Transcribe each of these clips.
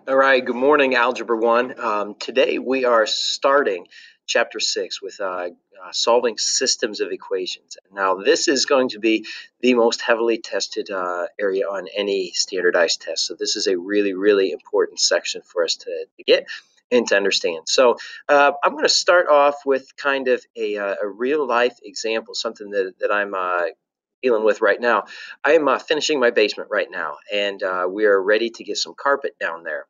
All right, good morning, Algebra 1. Today we are starting Chapter 6 with solving systems of equations. Now, this is going to be the most heavily tested area on any standardized test. So this is a really, really important section for us to get and to understand. So I'm going to start off with kind of a real-life example, something that I'm dealing with right now. I am finishing my basement right now, and we are ready to get some carpet down there.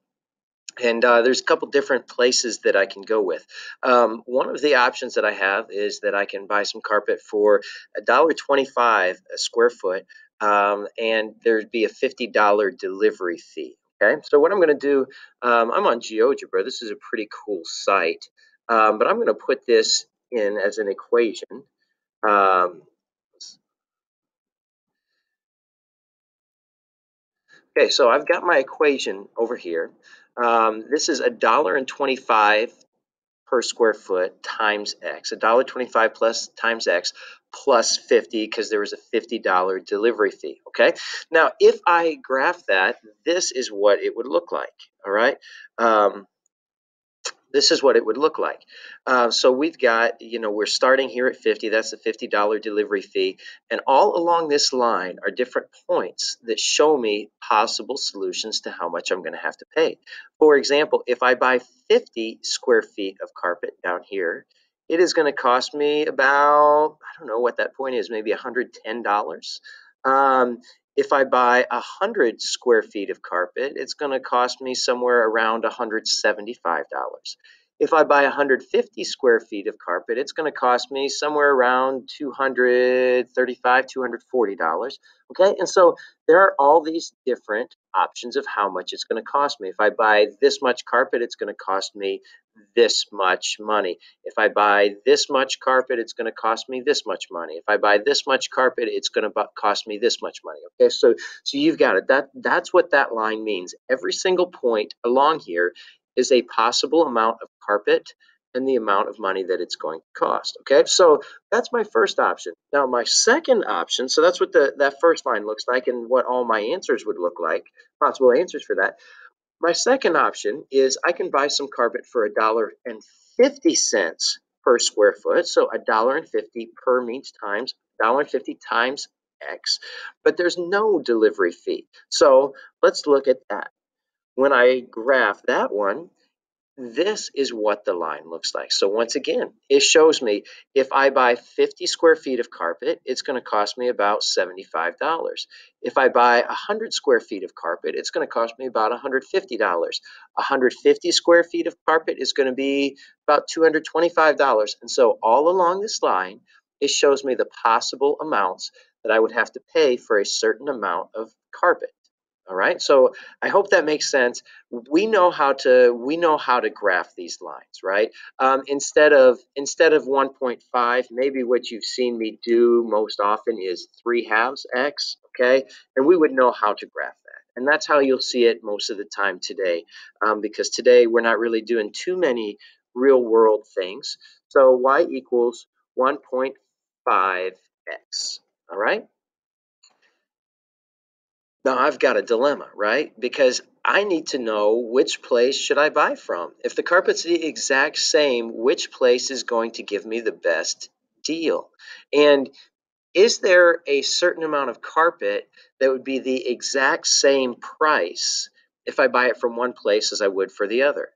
And there's a couple different places that I can go with. One of the options that I have is that I can buy some carpet for $1.25 a square foot, and there'd be a $50 delivery fee. Okay, so what I'm going to do, I'm on GeoGebra. This is a pretty cool site, but I'm going to put this in as an equation. Okay, so I've got my equation over here. This is $1.25 per square foot times X, $1.25 plus times X plus 50 because there was a $50 delivery fee. Okay, now if I graph that, this is what it would look like. All right. This is what it would look like. So we've got, we're starting here at 50. That's the $50 delivery fee. And all along this line are different points that show me possible solutions to how much I'm going to have to pay. For example, if I buy 50 square feet of carpet down here, it is going to cost me about, I don't know what that point is, maybe $110. If I buy 100 square feet of carpet, it's going to cost me somewhere around $175. If I buy 150 square feet of carpet, it's going to cost me somewhere around $235, $240. Okay, and so there are all these different options of how much it's going to cost me. If I buy this much carpet, it's going to cost me this much money. If I buy this much carpet, it's going to cost me this much money. If I buy this much carpet, it's going to cost me this much money. Okay, so you've got it. That's what that line means. Every single point along here is a possible amount of carpet and the amount of money that it's going to cost. Okay, so that's my first option. Now my second option, so that's what that first line looks like and what all my answers would look like, possible answers for that. My second option is I can buy some carpet for $1.50 per square foot. So $1.50 per means times $1.50 times X, but there's no delivery fee. So let's look at that. When I graph that one, this is what the line looks like. So once again, it shows me if I buy 50 square feet of carpet, it's going to cost me about $75. If I buy 100 square feet of carpet, it's going to cost me about $150. 150 square feet of carpet is going to be about $225. And so all along this line, it shows me the possible amounts that I would have to pay for a certain amount of carpet. All right, so I hope that makes sense. We know how to graph these lines, right? Instead of 1.5, maybe what you've seen me do most often is 3/2 X, okay? And we would know how to graph that. And that's how you'll see it most of the time today, because today we're not really doing too many real world things. So y equals 1.5x, all right? Now I've got a dilemma, right? Because I need to know which place should I buy from. If the carpet's the exact same, which place is going to give me the best deal? And is there a certain amount of carpet that would be the exact same price if I buy it from one place as I would for the other?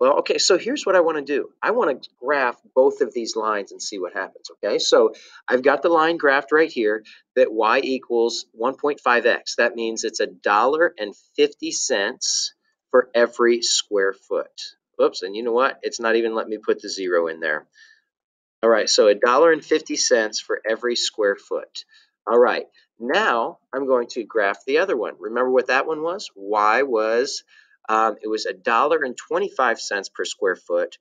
Well, okay, so here's what I want to do. I want to graph both of these lines and see what happens, okay? So I've got the line graphed right here that y equals 1.5x. That means it's $1.50 for every square foot. Oops, and you know what? It's not even letting me put the zero in there. All right, so $1.50 for every square foot. All right, now I'm going to graph the other one. Remember what that one was? Y was, it was $1.25 per square foot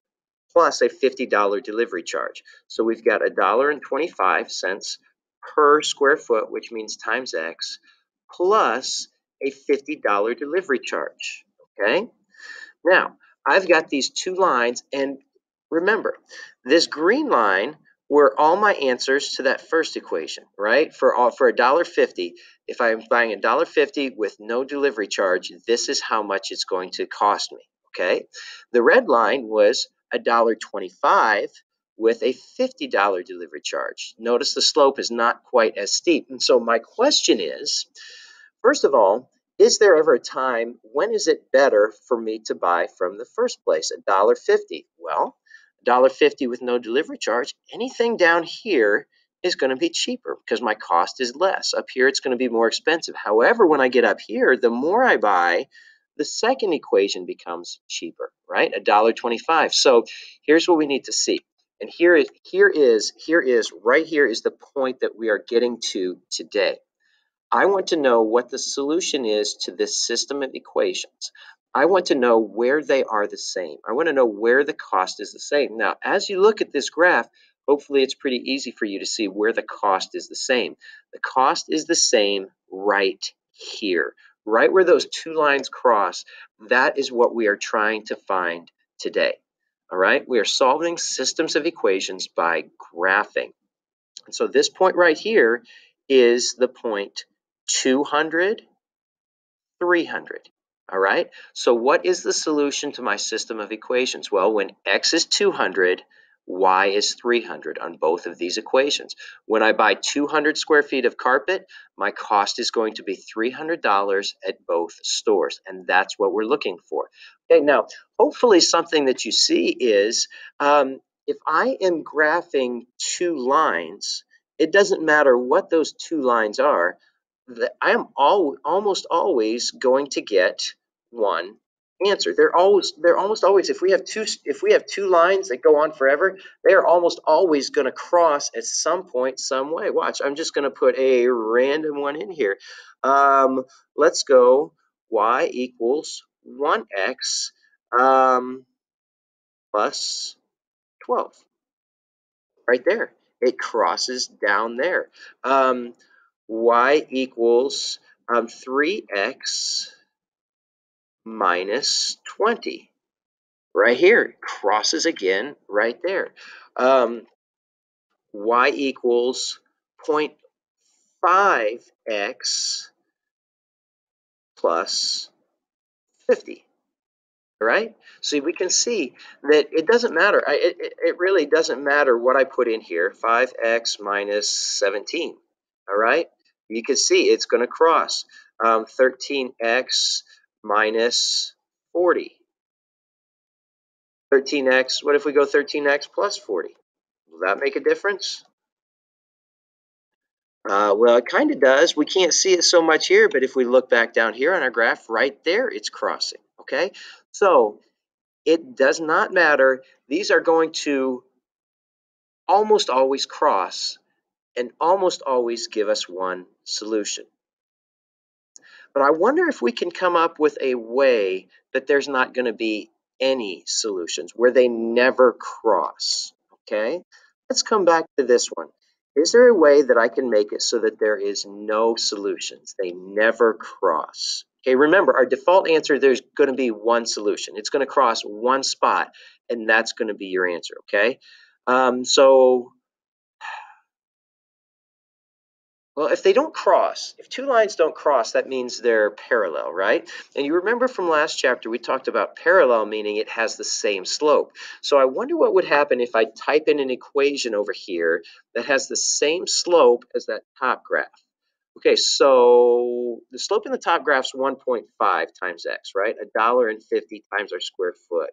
plus a $50 delivery charge. So we've got $1.25 per square foot, which means times X, plus a $50 delivery charge, okay? Now, I've got these two lines, and remember, this green line were all my answers to that first equation, right? For $1.50, if I'm buying $1.50 with no delivery charge, this is how much it's going to cost me, okay? The red line was $1.25 with a $50 delivery charge. Notice the slope is not quite as steep. And so my question is, first of all, is there ever a time when is it better for me to buy from the first place, $1.50? Well, $1.50 with no delivery charge, anything down here is going to be cheaper because my cost is less. Up here, it's going to be more expensive. However, when I get up here, the more I buy, the second equation becomes cheaper, right? $1.25. So here's what we need to see. And here is right here is the point that we are getting to today. I want to know what the solution is to this system of equations. I want to know where they are the same. I want to know where the cost is the same. Now, as you look at this graph, hopefully it's pretty easy for you to see where the cost is the same. The cost is the same right here, right where those two lines cross. That is what we are trying to find today. All right, we are solving systems of equations by graphing. And so this point right here is the point 200, 300. All right, so what is the solution to my system of equations? Well, when x is 200, y is 300 on both of these equations. When I buy 200 square feet of carpet, my cost is going to be $300 at both stores, and that's what we're looking for. Okay, now, hopefully something that you see is if I am graphing two lines, it doesn't matter what those two lines are, I am almost always going to get one answer. They're almost always, if we have two lines that go on forever, they are almost always going to cross at some point, some way. Watch, I'm just going to put a random one in here. Let's go y equals 1x plus 12. Right there. It crosses down there. Y equals 3x minus 20. Right here. It crosses again right there. Y equals 0.5x plus 50. Right? So we can see that it doesn't matter. It really doesn't matter what I put in here. 5x minus 17. All right? You can see it's going to cross 13x minus 40. 13x, what if we go 13x plus 40? Will that make a difference? Well, it kind of does. We can't see it so much here, but if we look back down here on our graph, right there, it's crossing. Okay? So it does not matter. These are going to almost always cross and almost always give us one solution. But I wonder if we can come up with a way that there's not going to be any solutions, where they never cross. Okay? Let's come back to this one. Is there a way that I can make it so that there is no solutions? They never cross. Okay, remember, our default answer, there's going to be one solution. It's going to cross one spot, and that's going to be your answer, okay? Well, if they don't cross, if two lines don't cross, that means they're parallel, right? And you remember from last chapter, we talked about parallel, meaning it has the same slope. So I wonder what would happen if I type in an equation over here that has the same slope as that top graph. Okay, so the slope in the top graph is 1.5 times x, right? $1.50 times our square foot.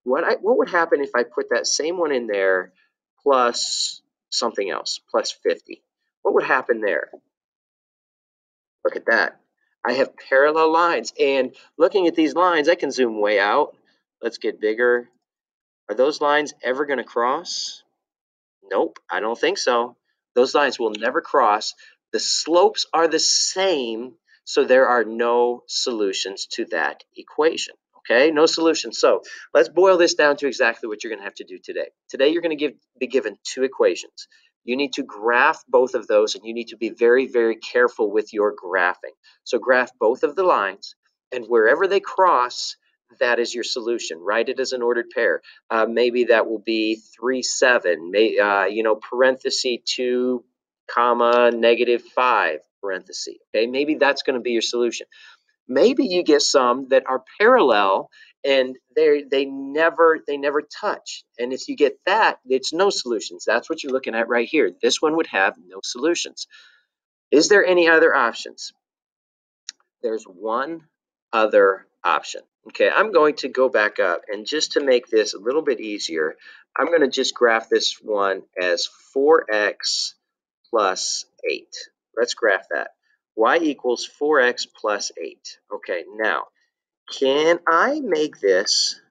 What would happen if I put that same one in there plus something else, plus 50? What would happen there? Look at that. I have parallel lines, and looking at these lines, I can zoom way out. Let's get bigger. Are those lines ever going to cross? Nope, I don't think so. Those lines will never cross. The slopes are the same, so there are no solutions to that equation. Okay, no solution. So let's boil this down to exactly what you're going to have to do today. Today, you're going to be given two equations. You need to graph both of those, and you need to be very, very careful with your graphing. So graph both of the lines, and wherever they cross, that is your solution. Write it as an ordered pair. Maybe that will be 3, 7, parenthesis 2, comma, -5, parenthesis. Okay, maybe that's going to be your solution. Maybe you get some that are parallel and they never touch. And if you get that, it's no solutions. That's what you're looking at right here. This one would have no solutions. Is there any other options? There's one other option. Okay, I'm going to go back up, and just to make this a little bit easier, I'm going to just graph this one as 4x plus 8. Let's graph that. Y equals 4x plus 8. Okay, now, can I make this,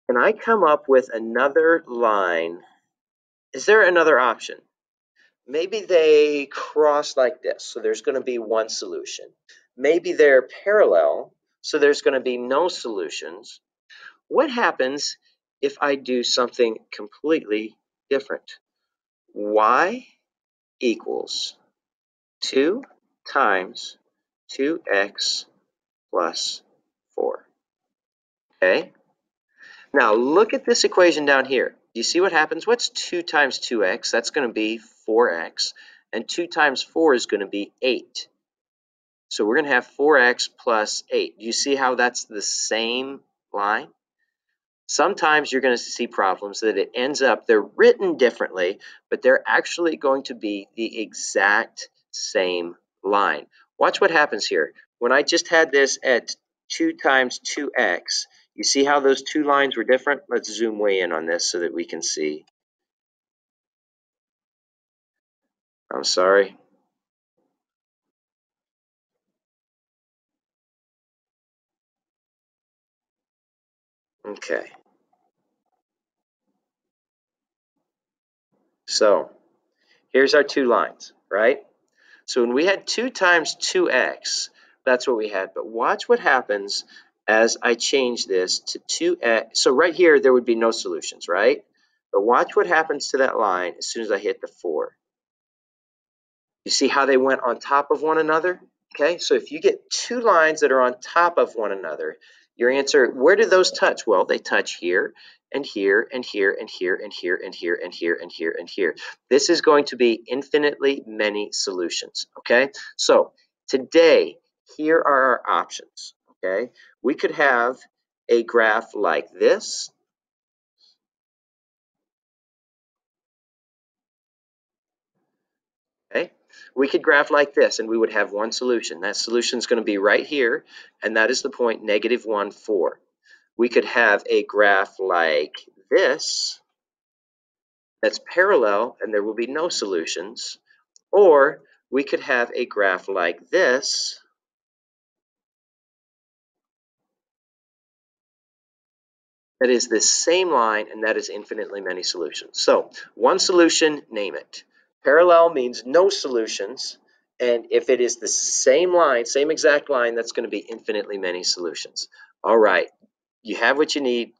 can I come up with another line? Is there another option? Maybe they cross like this, so there's going to be one solution. Maybe they're parallel, so there's going to be no solutions. What happens if I do something completely different? Y equals 2 times 2x plus 4. Okay? Now look at this equation down here. Do you see what happens? What's 2 times 2x? That's going to be 4x. And 2 times 4 is going to be 8. So we're going to have 4x plus 8. Do you see how that's the same line? Sometimes you're going to see problems that it ends up, they're written differently, but they're actually going to be the exact same line. Watch what happens here. When I just had this at 2 times 2x, you see how those two lines were different? Let's zoom way in on this so that we can see. I'm sorry. Okay. So here's our two lines, right? So when we had 2 times 2x, that's what we had. But watch what happens as I change this to 2x. So right here, there would be no solutions, right? But watch what happens to that line as soon as I hit the 4. You see how they went on top of one another? Okay, so if you get two lines that are on top of one another, your answer, where do those touch? Well, they touch here and here and here and here and here and here and here and here and here. This is going to be infinitely many solutions, okay? So today, here are our options, okay? We could have a graph like this. Okay, we could graph like this and we would have one solution. That solution is going to be right here, and that is the point -1, 4. We could have a graph like this that's parallel and there will be no solutions, or we could have a graph like this that is the same line and that is infinitely many solutions. So one solution, name it. Parallel means no solutions, and if it is the same line, same exact line, that's going to be infinitely many solutions. All right, you have what you need.